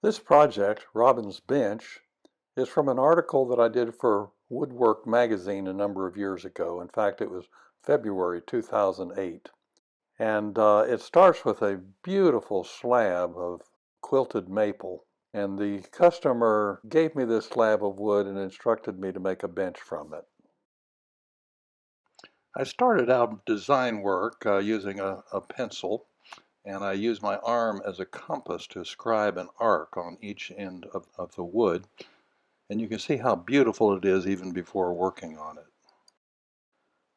This project, Robyn's Bench, is from an article that I did for Woodwork Magazine a number of years ago. In fact, it was February 2008. And it starts with a beautiful slab of quilted maple. And the customer gave me this slab of wood and instructed me to make a bench from it. I started out design work using a pencil, and I used my arm as a compass to scribe an arc on each end of the wood. And you can see how beautiful it is even before working on it.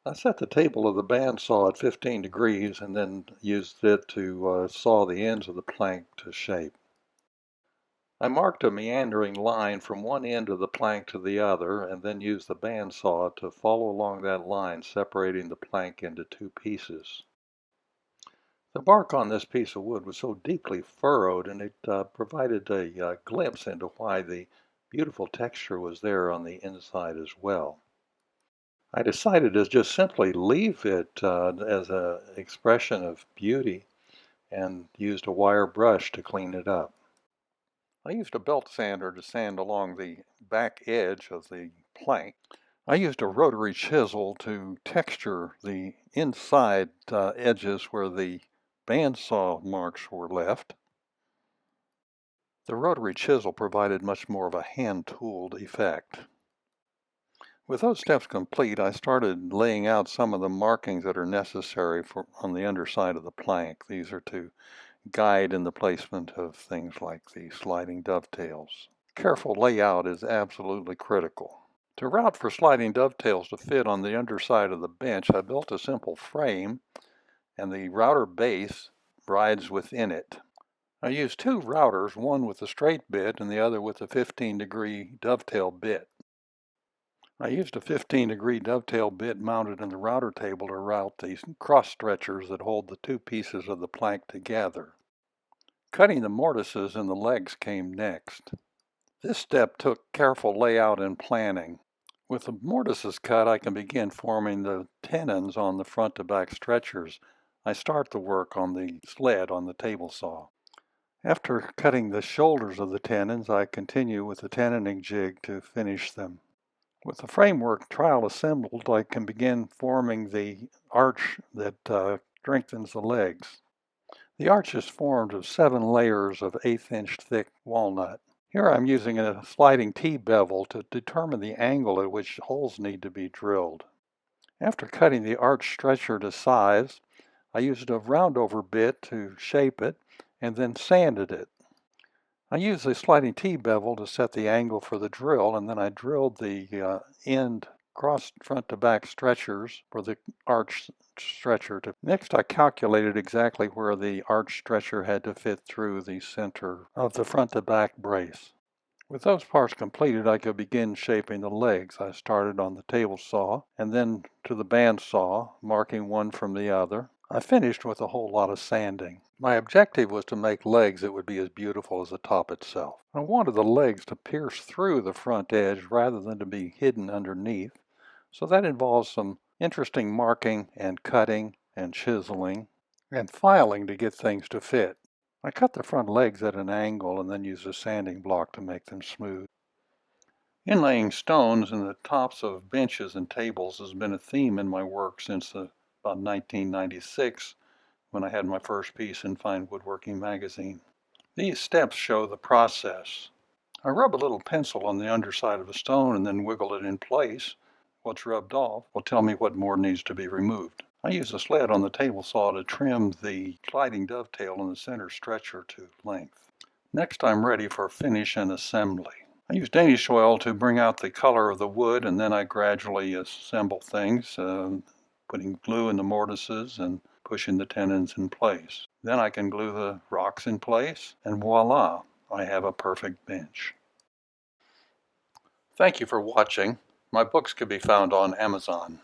I set the table of the bandsaw at 15 degrees and then used it to saw the ends of the plank to shape. I marked a meandering line from one end of the plank to the other and then used the bandsaw to follow along that line, separating the plank into two pieces. The bark on this piece of wood was so deeply furrowed, and it provided a glimpse into why the beautiful texture was there on the inside as well. I decided to just simply leave it as an expression of beauty and used a wire brush to clean it up. I used a belt sander to sand along the back edge of the plank. I used a rotary chisel to texture the inside edges where the bandsaw marks were left. The rotary chisel provided much more of a hand-tooled effect. With those steps complete, I started laying out some of the markings that are necessary on the underside of the plank. These are to guide in the placement of things like the sliding dovetails. Careful layout is absolutely critical. To route for sliding dovetails to fit on the underside of the bench, I built a simple frame, and the router base rides within it. I used two routers, one with a straight bit and the other with a 15-degree dovetail bit. I used a 15-degree dovetail bit mounted in the router table to route these cross stretchers that hold the two pieces of the plank together. Cutting the mortises in the legs came next. This step took careful layout and planning. With the mortises cut, I can begin forming the tenons on the front to back stretchers. I start the work on the sled on the table saw. After cutting the shoulders of the tenons, I continue with the tenoning jig to finish them. With the framework trowel assembled, I can begin forming the arch that strengthens the legs. The arch is formed of 7 layers of 1/8-inch thick walnut. Here I'm using a sliding T-bevel to determine the angle at which holes need to be drilled. After cutting the arch stretcher to size, I used a roundover bit to shape it and then sanded it. I used the sliding T-bevel to set the angle for the drill, and then I drilled the end cross front to back stretchers for the arch stretcher. Next, I calculated exactly where the arch stretcher had to fit through the center of the front to back brace. With those parts completed, I could begin shaping the legs. I started on the table saw and then to the band saw, marking one from the other. I finished with a whole lot of sanding. My objective was to make legs that would be as beautiful as the top itself. I wanted the legs to pierce through the front edge rather than to be hidden underneath, so that involves some interesting marking and cutting and chiseling and filing to get things to fit. I cut the front legs at an angle and then used a sanding block to make them smooth. Inlaying stones in the tops of benches and tables has been a theme in my work since about 1996, when I had my first piece in Fine Woodworking Magazine. These steps show the process. I rub a little pencil on the underside of a stone and then wiggle it in place. What's rubbed off will tell me what more needs to be removed. I use a sled on the table saw to trim the sliding dovetail in the center stretcher to length. Next, I'm ready for finish and assembly. I use Danish oil to bring out the color of the wood, and then I gradually assemble things, putting glue in the mortises and pushing the tenons in place. Then I can glue the rocks in place, and voila, I have a perfect bench. Thank you for watching. My books can be found on Amazon.